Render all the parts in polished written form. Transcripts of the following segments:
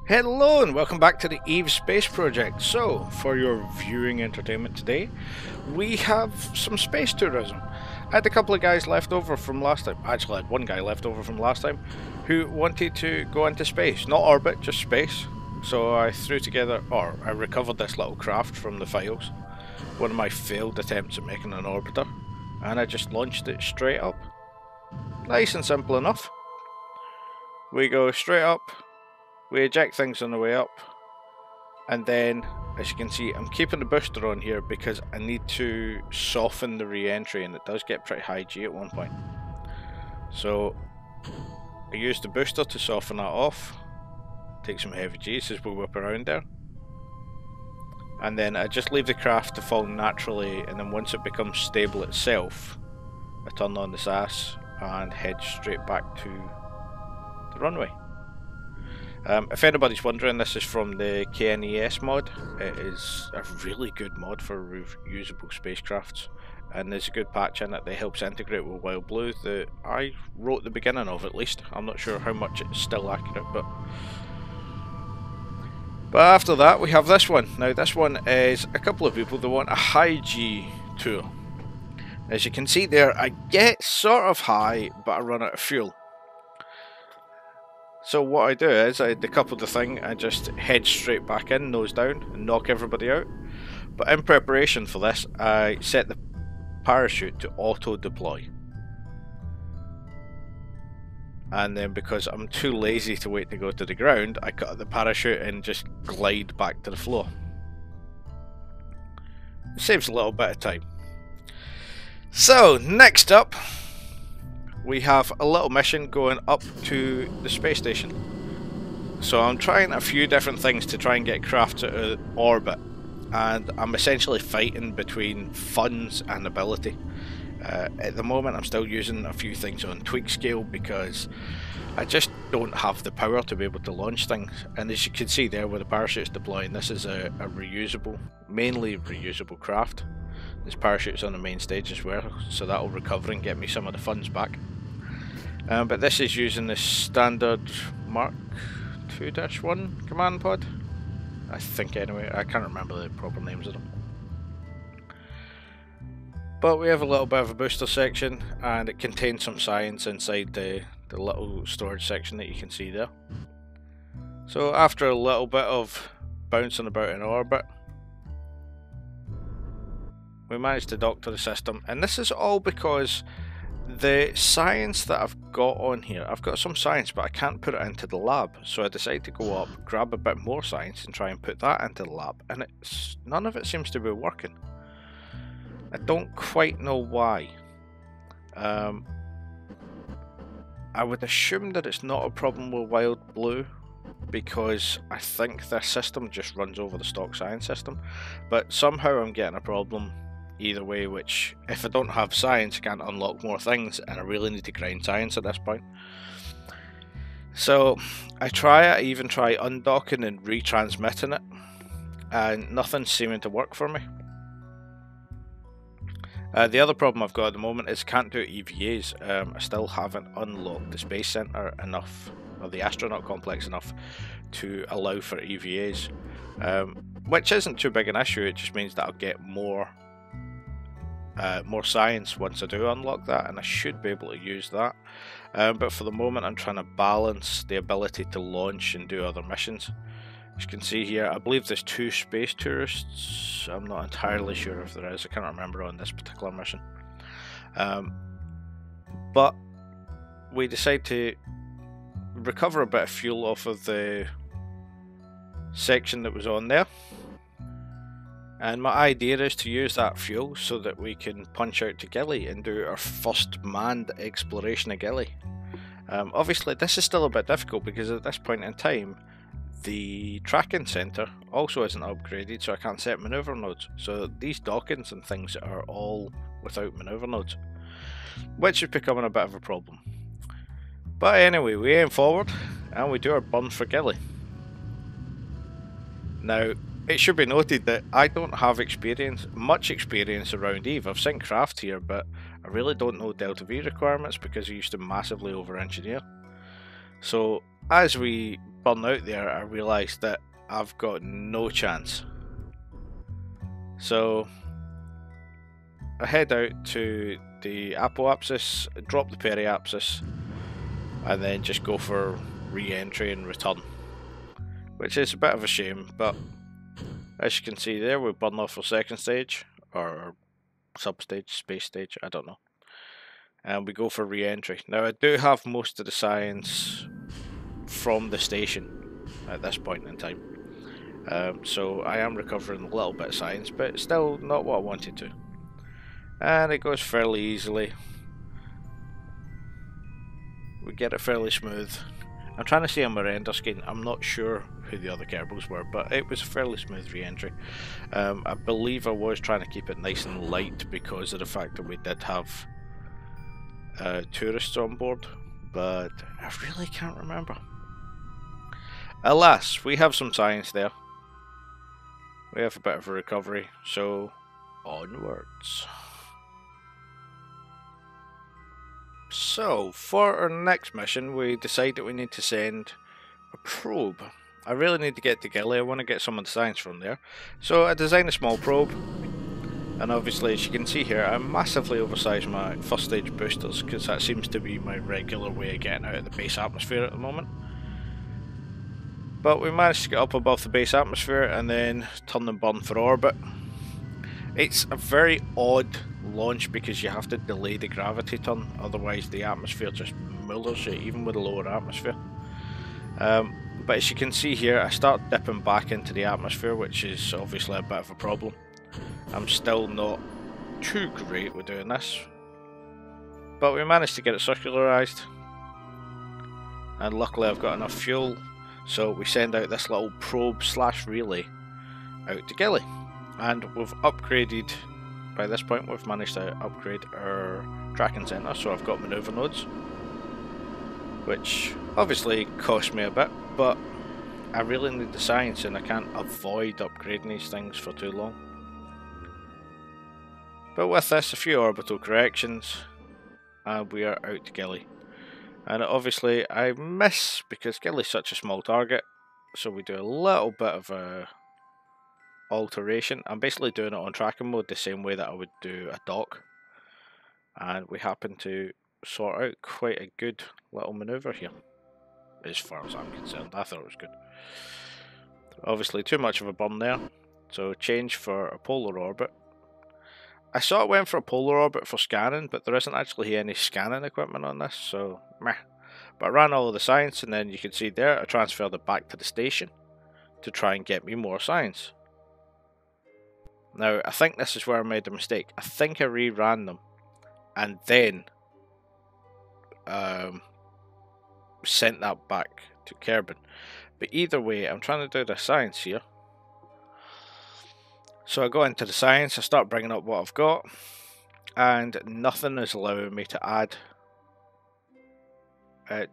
Hello and welcome back to the Eve Space Project. So, for your viewing entertainment today, we have some space tourism. I had a couple of guys left over from last time, actually I had one guy left over from last time, who wanted to go into space. Not orbit, just space. So I threw together, or I recovered this little craft from the files. One of my failed attempts at making an orbiter. And I just launched it straight up. Nice and simple enough. We go straight up. We eject things on the way up, and then, as you can see, I'm keeping the booster on here because I need to soften the re-entry, and it does get pretty high G at one point. So I use the booster to soften that off, take some heavy G's as we whip around there, and then I just leave the craft to fall naturally, and then once it becomes stable itself, I turn on the SAS and head straight back to the runway. If anybody's wondering, this is from the KNES mod. It is a really good mod for reusable spacecrafts, and there's a good patch in it that helps integrate with Wild Blue that I wrote the beginning of, at least. I'm not sure how much it's still accurate, but after that we have this one. Now this one is a couple of people that want a high G tour. As you can see there, I get sort of high, but I run out of fuel. So what I do is I decouple the thing and just head straight back in, nose down, and knock everybody out. But in preparation for this, I set the parachute to auto deploy. And then because I'm too lazy to wait to go to the ground, I cut the parachute and just glide back to the floor. It saves a little bit of time. So next up, we have a little mission going up to the space station. So I'm trying a few different things to try and get craft out of orbit, and I'm essentially fighting between funds and ability. At the moment I'm still using a few things on tweak scale because I just don't have the power to be able to launch things. And as you can see there where the parachute's deploying, this is a reusable, mainly reusable craft. This parachute's on the main stage as well, so that'll recover and get me some of the funds back. But this is using the standard Mark 2-1 command pod, I think anyway. I can't remember the proper names of them. But we have a little bit of a booster section, and it contains some science inside the little storage section that you can see there. So after a little bit of bouncing about in orbit, we managed to dock to the system, and this is all because the science that I've got on here, I've got some science but I can't put it into the lab, so I decided to go up, grab a bit more science and try and put that into the lab, and none of it seems to be working. I don't quite know why. I would assume that it's not a problem with Wild Blue, because I think their system just runs over the stock science system, but somehow I'm getting a problem either way, which if I don't have science I can't unlock more things, and I really need to grind science at this point. So I even try undocking and retransmitting it, and nothing's seeming to work for me. The other problem I've got at the moment is can't do EVAs. I still haven't unlocked the Space Center enough, or the astronaut complex enough, to allow for EVAs, which isn't too big an issue. It just means that I'll get more science once I do unlock that, and I should be able to use that. But for the moment I'm trying to balance the ability to launch and do other missions. As you can see here, I believe there's 2 space tourists. I'm not entirely sure if there is, I can't remember on this particular mission. But we decide to recover a bit of fuel off of the section that was on there. And my idea is to use that fuel so that we can punch out to Gilly and do our first manned exploration of Gilly. Obviously this is still a bit difficult because at this point in time the tracking center also isn't upgraded, so I can't set maneuver nodes. So these dockings and things are all without maneuver nodes, which is becoming a bit of a problem. But anyway, we aim forward and we do our burn for Gilly. Now, it should be noted that I don't have much experience around Eve. I've seen craft here, but I really don't know Delta V requirements because I used to massively over-engineer. So as we burn out there, I realised that I've got no chance. So I head out to the apoapsis, drop the periapsis, and then just go for re-entry and return. Which is a bit of a shame, but as you can see there, we burn off our second stage, or sub-stage, space stage, I don't know. And we go for re-entry. Now I do have most of the science from the station at this point in time. So I am recovering a little bit of science, but still not what I wanted to. And it goes fairly easily. We get it fairly smooth. I'm trying to see on my render screen, I'm not sure who the other Kerbals were, but it was a fairly smooth re-entry. I believe I was trying to keep it nice and light because of the fact that we did have tourists on board, but I really can't remember. Alas, we have some science there. We have a bit of a recovery, so onwards. So, for our next mission, we decide that we need to send a probe. I really need to get to Gilly, I want to get some of the science from there. So I designed a small probe, and obviously as you can see here, I massively oversized my first stage boosters, because that seems to be my regular way of getting out of the base atmosphere at the moment. But we managed to get up above the base atmosphere and then turn and burn for orbit. It's a very odd launch because you have to delay the gravity turn, otherwise the atmosphere just mullers you even with a lower atmosphere. But as you can see here, I start dipping back into the atmosphere, which is obviously a bit of a problem. I'm still not too great with doing this, but we managed to get it circularized, and luckily I've got enough fuel, so we send out this little probe slash relay out to Gilly, and we've upgraded. By this point we've managed to upgrade our tracking center, so I've got maneuver nodes, which obviously cost me a bit, but I really need the science and I can't avoid upgrading these things for too long. But with this, a few orbital corrections, and we are out to Gilly. And obviously I miss, because Gilly's such a small target, so we do a little bit of a alteration. I'm basically doing it on tracking mode the same way that I would do a dock, and we happen to sort out quite a good little maneuver here, as far as I'm concerned. I thought it was good. Obviously too much of a burn there, so change for a polar orbit. I sort of went for a polar orbit for scanning, but there isn't actually any scanning equipment on this, so meh. But I ran all of the science, and then you can see there I transferred it back to the station to try and get me more science. Now, I think this is where I made the mistake. I think I reran them and then sent that back to Kerbin. But either way, I'm trying to do the science here. So I go into the science, I start bringing up what I've got, and nothing is allowing me to add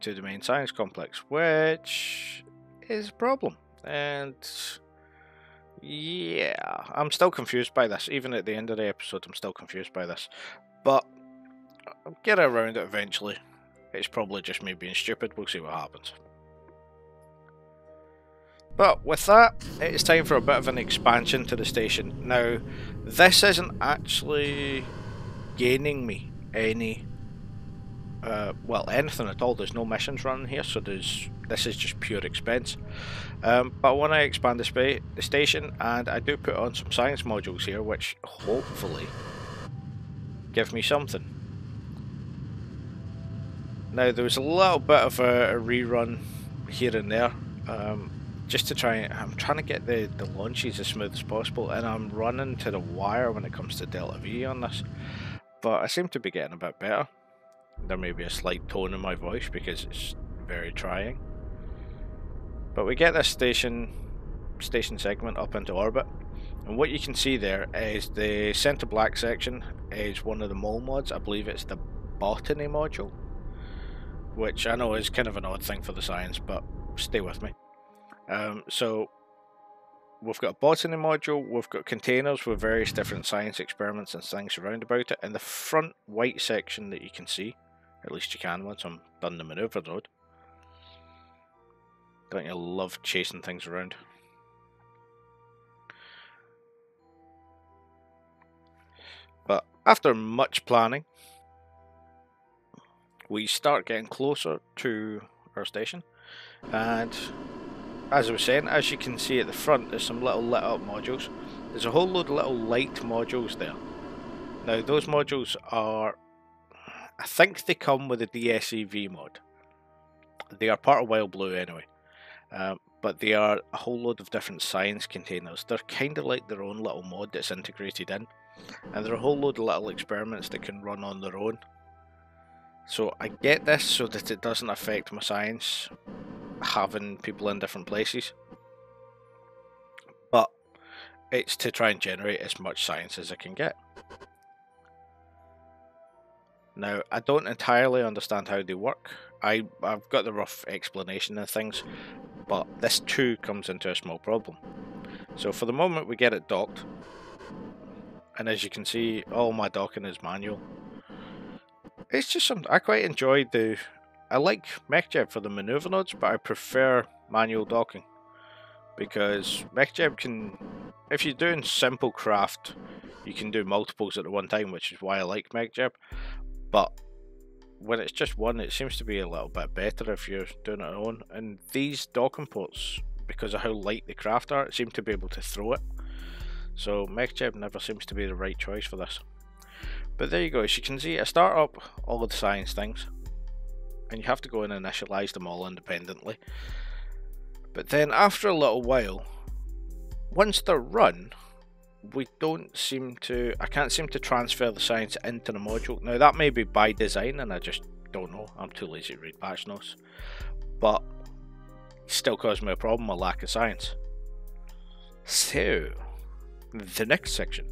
to the main science complex, which is a problem. And yeah, I'm still confused by this. Even at the end of the episode, I'm still confused by this. But I'll get around it eventually. It's probably just me being stupid. We'll see what happens. But with that, it's time for a bit of an expansion to the station. Now, this isn't actually gaining me any, well, anything at all. There's no missions running here, so this is just pure expense. But when I expand the station, and I do put on some science modules here, which hopefully give me something. Now, there was a little bit of a rerun here and there, just to try. I'm trying to get the launches as smooth as possible, and I'm running to the wire when it comes to Delta V on this. But I seem to be getting a bit better. There may be a slight tone in my voice because it's very trying. But we get this station segment up into orbit, and what you can see there is the center black section is one of the mole mods. I believe it's the botany module, which I know is kind of an odd thing for the science, but stay with me. So we've got a botany module, we've got containers with various different science experiments and things around about it. In the front white section that you can see, at least you can once I'm done the maneuver node, Don't you love chasing things around? But after much planning, we start getting closer to our station, and as I was saying, as you can see at the front, there's some little lit up modules. There's a whole load of little light modules there. Now those modules are, I think they come with a DSEV mod. They are part of Wild Blue anyway, but they are a whole load of different science containers. They're kind of like their own little mod that's integrated in, and they're a whole load of little experiments that can run on their own. So I get this so that it doesn't affect my science having people in different places, but it's to try and generate as much science as I can get. Now, I don't entirely understand how they work. I've got the rough explanation of things, but this too comes into a small problem. So for the moment we get it docked, and as you can see, all my docking is manual. It's just something I quite enjoy. I like MechJeb for the maneuver nodes, but I prefer manual docking, because MechJeb can, if you're doing simple craft, you can do multiples at the one time, which is why I like MechJeb. But when it's just one, it seems to be a little bit better if you're doing it alone. And these docking ports, because of how light the craft are, seem to be able to throw it. So MechJeb never seems to be the right choice for this. But there you go. As you can see, I start up all of the science things, and you have to go and initialize them all independently. But then after a little while, once they're run, I can't seem to transfer the science into the module. Now that may be by design and I just don't know, I'm too lazy to read patch notes, but it still causes me a problem, a lack of science. So, the next section.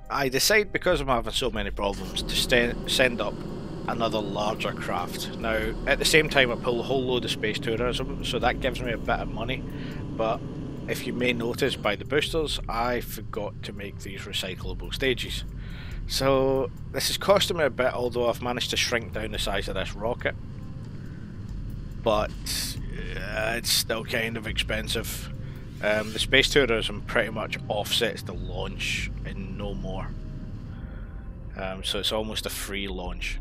I decide, because I'm having so many problems, to send up another larger craft. Now, at the same time I pull a whole load of space tourism, so that gives me a bit of money, but if you may notice by the boosters, I forgot to make these recyclable stages. So this is costing me a bit, although I've managed to shrink down the size of this rocket. But it's still kind of expensive. The space tourism pretty much offsets the launch and no more. So it's almost a free launch.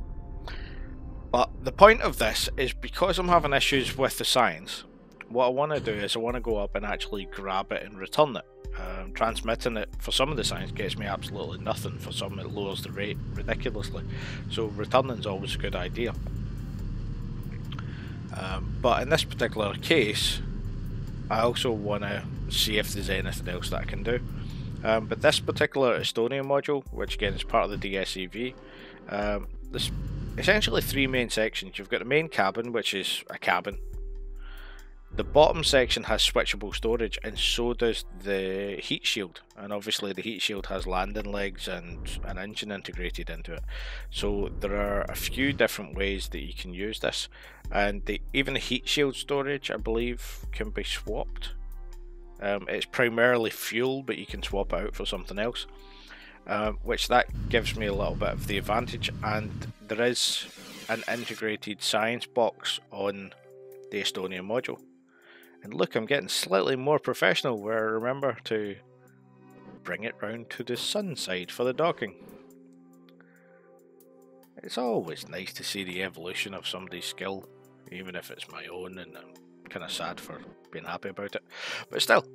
But the point of this is, because I'm having issues with the science, what I want to do is I want to go up and actually grab it and return it. Transmitting it for some of the science gets me absolutely nothing, for some it lowers the rate ridiculously, so returning is always a good idea. But in this particular case, I also want to see if there's anything else that I can do. But this particular Estonian module, which again is part of the DSEV, there's essentially three main sections. You've got the main cabin, which is a cabin. The bottom section has switchable storage, and so does the heat shield, and obviously the heat shield has landing legs and an engine integrated into it. So there are a few different ways that you can use this, and even the heat shield storage, I believe, can be swapped. It's primarily fuel, but you can swap it out for something else, which that gives me a little bit of the advantage. And there is an integrated science box on the Estonian module. And look, I'm getting slightly more professional, where I remember to bring it round to the sun side for the docking. It's always nice to see the evolution of somebody's skill, even if it's my own, and I'm kind of sad for being happy about it, but still.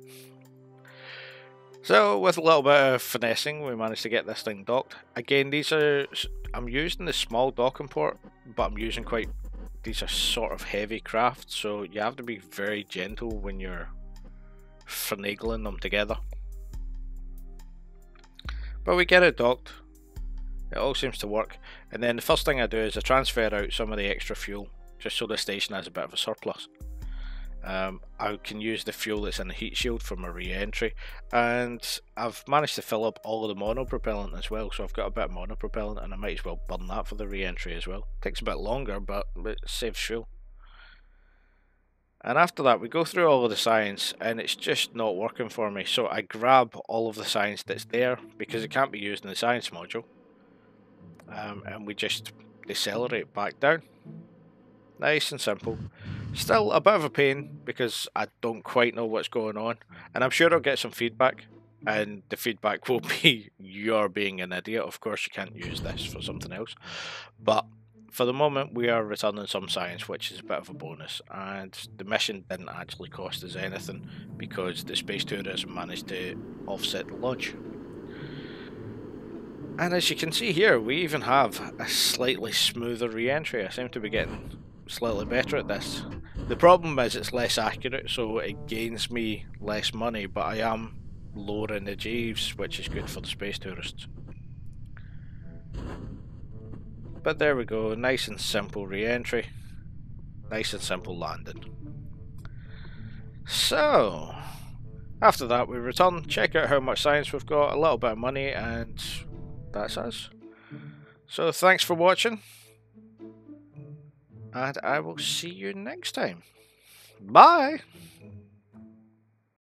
So with a little bit of finessing, we managed to get this thing docked. Again, I'm using the small docking port, but these are sort of heavy craft, so you have to be very gentle when you're finagling them together. But we get it docked, it all seems to work, and then the first thing I do is I transfer out some of the extra fuel, just so the station has a bit of a surplus. I can use the fuel that's in the heat shield for my re-entry, and I've managed to fill up all of the monopropellant as well, so I've got a bit of monopropellant, and I might as well burn that for the re-entry as well. Takes a bit longer, but it saves fuel. And after that we go through all of the science, and it's just not working for me, so I grab all of the science that's there, because it can't be used in the science module, and we just decelerate back down. Nice and simple. Still a bit of a pain because I don't quite know what's going on, and I'm sure I'll get some feedback, and the feedback will be you're being an idiot. Of course, you can't use this for something else, but for the moment, we are returning some science, which is a bit of a bonus, and the mission didn't actually cost us anything because the space tourism managed to offset the launch. And as you can see here, we even have a slightly smoother re-entry. I seem to be getting slightly better at this. The problem is it's less accurate, so it gains me less money, but I am lower in the G's, which is good for the space tourists. But there we go, nice and simple re-entry, nice and simple landing. So, after that we return, check out how much science we've got, a little bit of money, and that's us. So thanks for watching, and I will see you next time. Bye!